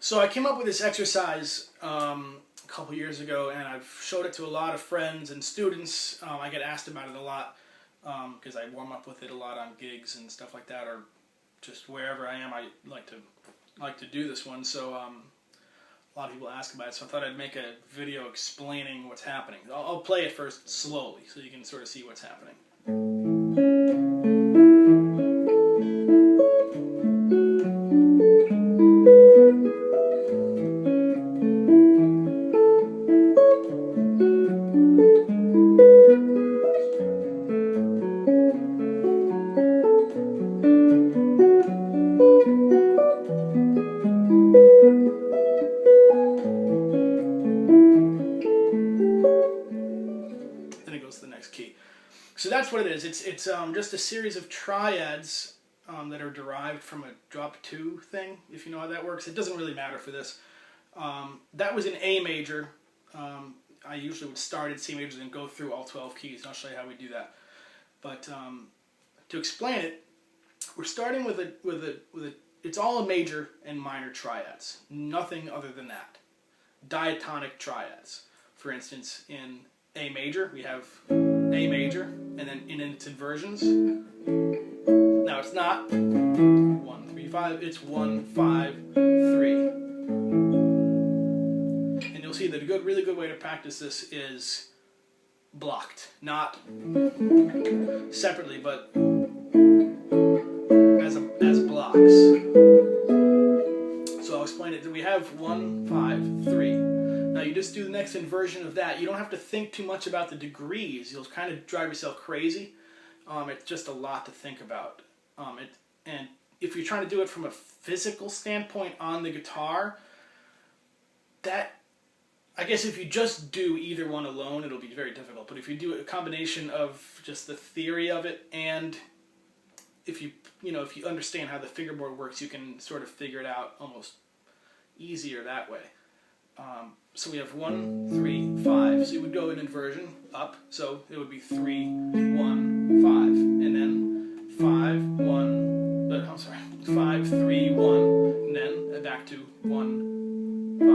So I came up with this exercise a couple years ago, and I've showed it to a lot of friends and students. I get asked about it a lot because I warm up with it a lot on gigs and stuff like that, or just wherever I am. I like to do this one. So a lot of people ask about it. So I thought I'd make a video explaining what's happening. I'll play it first slowly so you can sort of see what's happening. Then it goes to the next key. So that's what it is. It's just a series of triads that are derived from a drop 2 thing, if you know how that works. It doesn't really matter for this. That was in A major. I usually would start at C major and go through all 12 keys, and I'll show you how we do that. But to explain it, we're starting with it's all a major and minor triads. Nothing other than that. Diatonic triads. For instance, in A major, we have A major, and then in its inversions. Now it's not 1, 3, 5, it's 1, 5, 3. And you'll see that a really good way to practice this is blocked. Not separately, but as blocks. So I'll explain it. We have 1, 5, 3. Now you just do the next inversion of that. You don't have to think too much about the degrees. You'll kind of drive yourself crazy. It's just a lot to think about. And if you're trying to do it from a physical standpoint on the guitar, I guess if you just do either one alone, it'll be very difficult. But if you do a combination of just the theory of it, and if you understand how the fingerboard works, you can sort of figure it out almost easier that way. So we have 1, 3, 5. So you would go in inversion up. So it would be 3, 1, 5, and then 5, 5, 3, 1, and then back to 1, 5,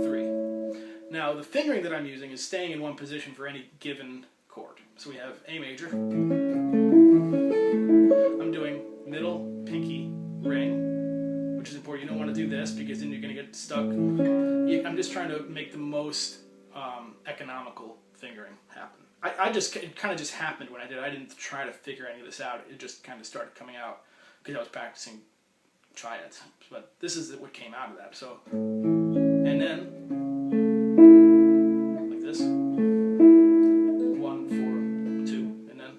3. Now the fingering that I'm using is staying in one position for any given chord. So we have A major. I'm doing middle, pinky, ring, which is important. You don't want to do this because then you're going to get stuck. I'm just trying to make the most economical fingering happen. It kind of just happened when I did it. I didn't try to figure any of this out. It just kind of started coming out because I was practicing triads. But this is what came out of that. So, and then like this, 1, 4, 2, and then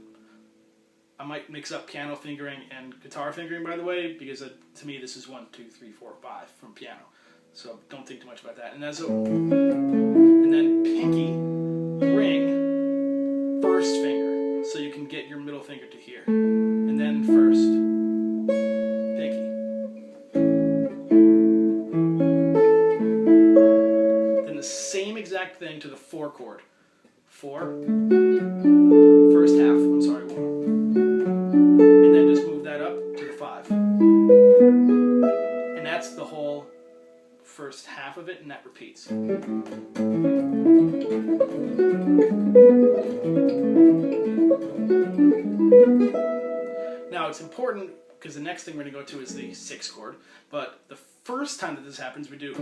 I might mix up piano fingering and guitar fingering, by the way, because to me this is 1, 2, 3, 4, 5 from piano. So don't think too much about that. And then pinky, ring, first finger, so you can get your middle finger to here. And then first, pinky. Then the same exact thing to the 4 chord. 4, first half, 1. And then just move that up to the 5. And that's the whole first half of it, and that repeats. Now it's important because the next thing we're going to go to is the 6th chord, but the first time that this happens we do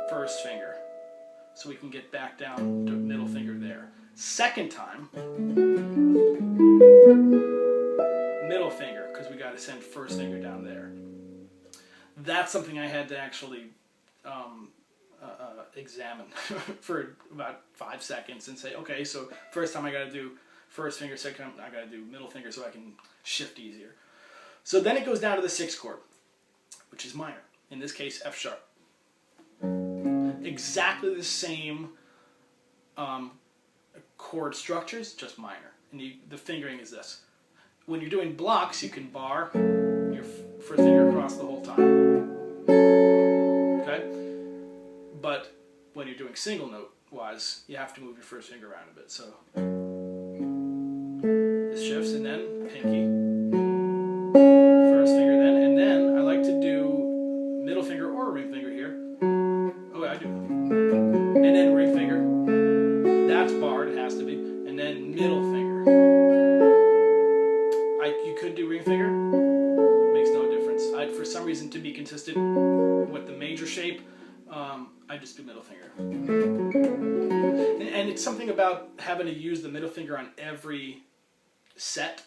first finger, so we can get back down to middle finger there. Second time, middle finger, because we got to send first finger down there. That's something I had to actually examine for about 5 seconds and say, okay, so first time I got to do first finger, second time I got to do middle finger so I can shift easier. So then it goes down to the 6th chord, which is minor. In this case, F sharp. Exactly the same chord structures, just minor. And the fingering is this. When you're doing blocks, you can bar your first finger across the whole time. Okay? But when you're doing single note wise, you have to move your first finger around a bit. So this shifts, and then pinky, first finger then, and then reason to be consistent with the major shape, I just do middle finger. And it's something about having to use the middle finger on every set.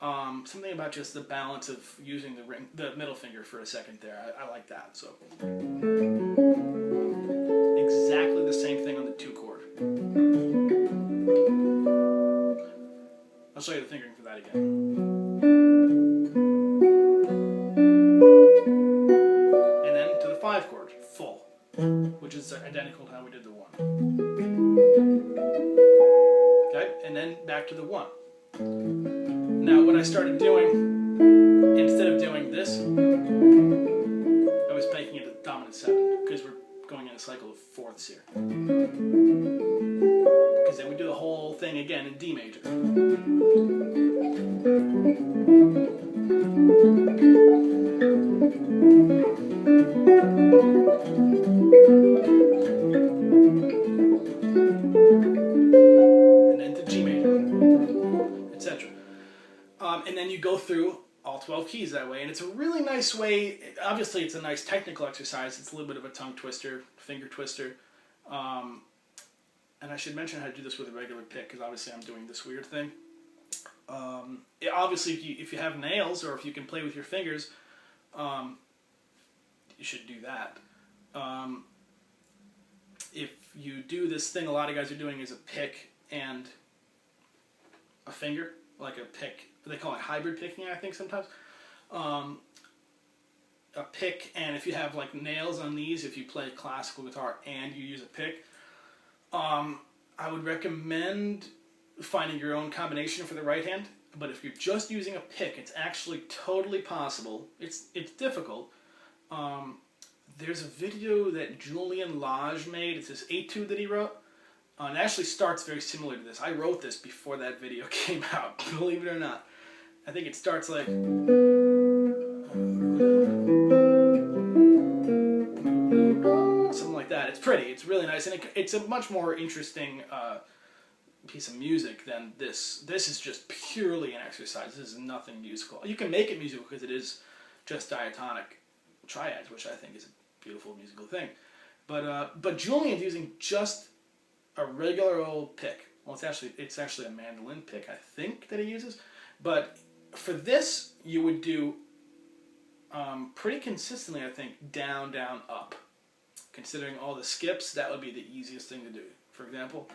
Something about just the balance of using the middle finger for a second there. I like that. So exactly the same thing on the 2 chord. I'll show you the fingering for that again. And then to the 5 chord, full, which is identical to how we did the 1. Okay, and then back to the 1. Now what I started doing, instead of doing this, I was making it a dominant 7, because we're going in a cycle of 4ths here. Because then we do the whole thing again in D major. And then to G major, etc. And then you go through all 12 keys that way, and it's a really nice way. Obviously it's a nice technical exercise. It's a little bit of a tongue twister, finger twister. And I should mention how to do this with a regular pick, because obviously I'm doing this weird thing. Obviously if you have nails, or if you can play with your fingers, you should do that. If you do this thing a lot of guys are doing is a pick and a finger, like a pick. They call it hybrid picking, I think, sometimes. A pick, and if you have like nails on these, if you play classical guitar and you use a pick, I would recommend finding your own combination for the right hand. But if you're just using a pick, it's actually totally possible. It's difficult. There's a video that Julian Lage made. It's this etude that he wrote. And it actually starts very similar to this. I wrote this before that video came out, believe it or not. I think it starts like... something like that. It's pretty. It's really nice. And it's a much more interesting piece of music than this. This is just purely an exercise. This is nothing musical. You can make it musical because it is just diatonic triads, which I think is a beautiful musical thing. But Julian's using just a regular old pick. Well, it's actually a mandolin pick, I think, that he uses. But for this, you would do pretty consistently, I think, down, down, up. Considering all the skips, that would be the easiest thing to do. For example,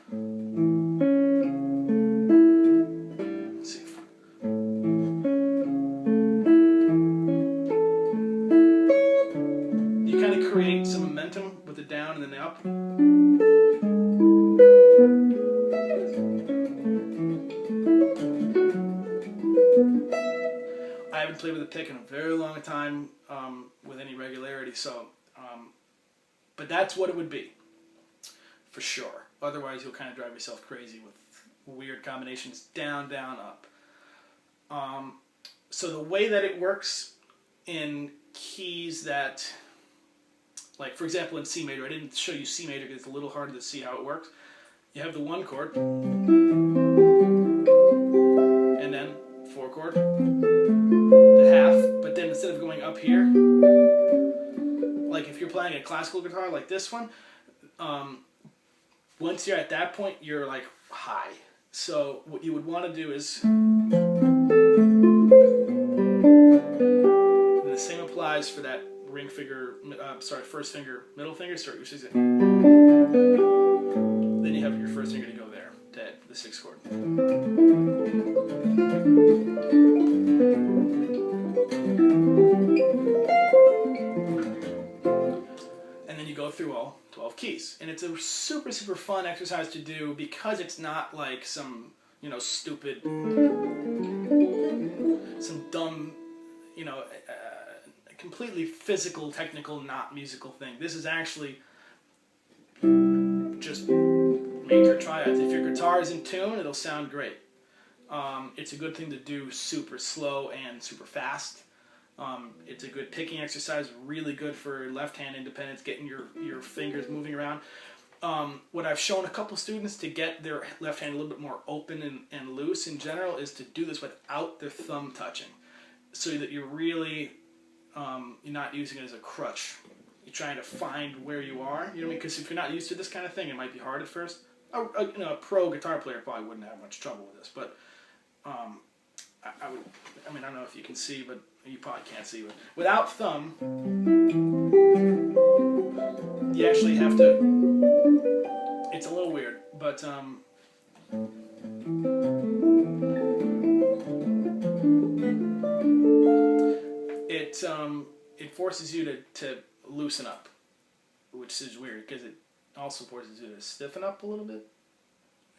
let's see. You kind of create some momentum with the down and then the up. I haven't played with a pick in a very long time with any regularity, so but that's what it would be, for sure. Otherwise, you'll kind of drive yourself crazy with weird combinations, down, down, up. So the way that it works in keys that, like for example in C major, I didn't show you C major because it's a little harder to see how it works. You have the 1 chord, and then 4 chord, the half, but then instead of going up here, like if you're playing a classical guitar like this one, once you're at that point, you're like high. So what you would want to do is, and the same applies for that ring finger, first finger, middle finger, which is it. Then you have your first finger to go there, to the 6th chord. And then you go through all 12 keys. And it's a super, super fun exercise to do because it's not like some, stupid, some dumb, completely physical, technical, not musical thing. This is actually just major triads. If your guitar is in tune, it'll sound great. It's a good thing to do super slow and super fast. It's a good picking exercise, really good for left hand independence, getting your fingers moving around. What I've shown a couple students to get their left hand a little bit more open and loose in general is to do this without their thumb touching, so that you're really you're not using it as a crutch. You're trying to find where you are. You know what I mean? Because if you're not used to this kind of thing, it might be hard at first. A pro guitar player probably wouldn't have much trouble with this, but I would. I mean, I don't know if you can see, but you probably can't see. But without thumb, you actually have to. It's a little weird, but it forces you to loosen up, which is weird because it also forces you to stiffen up a little bit.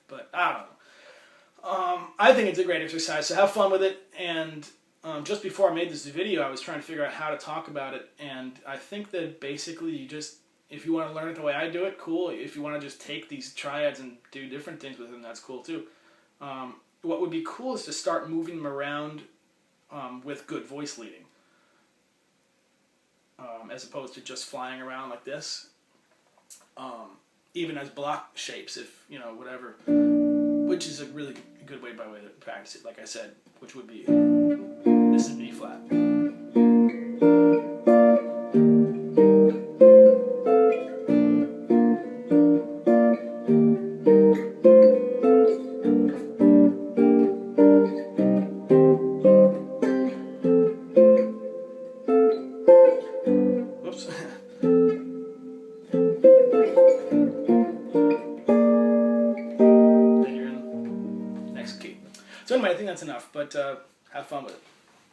But I don't know. I think it's a great exercise, so have fun with it. And just before I made this video, I was trying to figure out how to talk about it, and I think that basically you just, if you want to learn it the way I do it, cool. If you want to just take these triads and do different things with them, that's cool too. What would be cool is to start moving them around with good voice leading, as opposed to just flying around like this. Even as block shapes, if, you know, whatever, which is a really good way to practice it, like I said, which would be, this is B flat. Whoops. So anyway, I think that's enough, but have fun with it.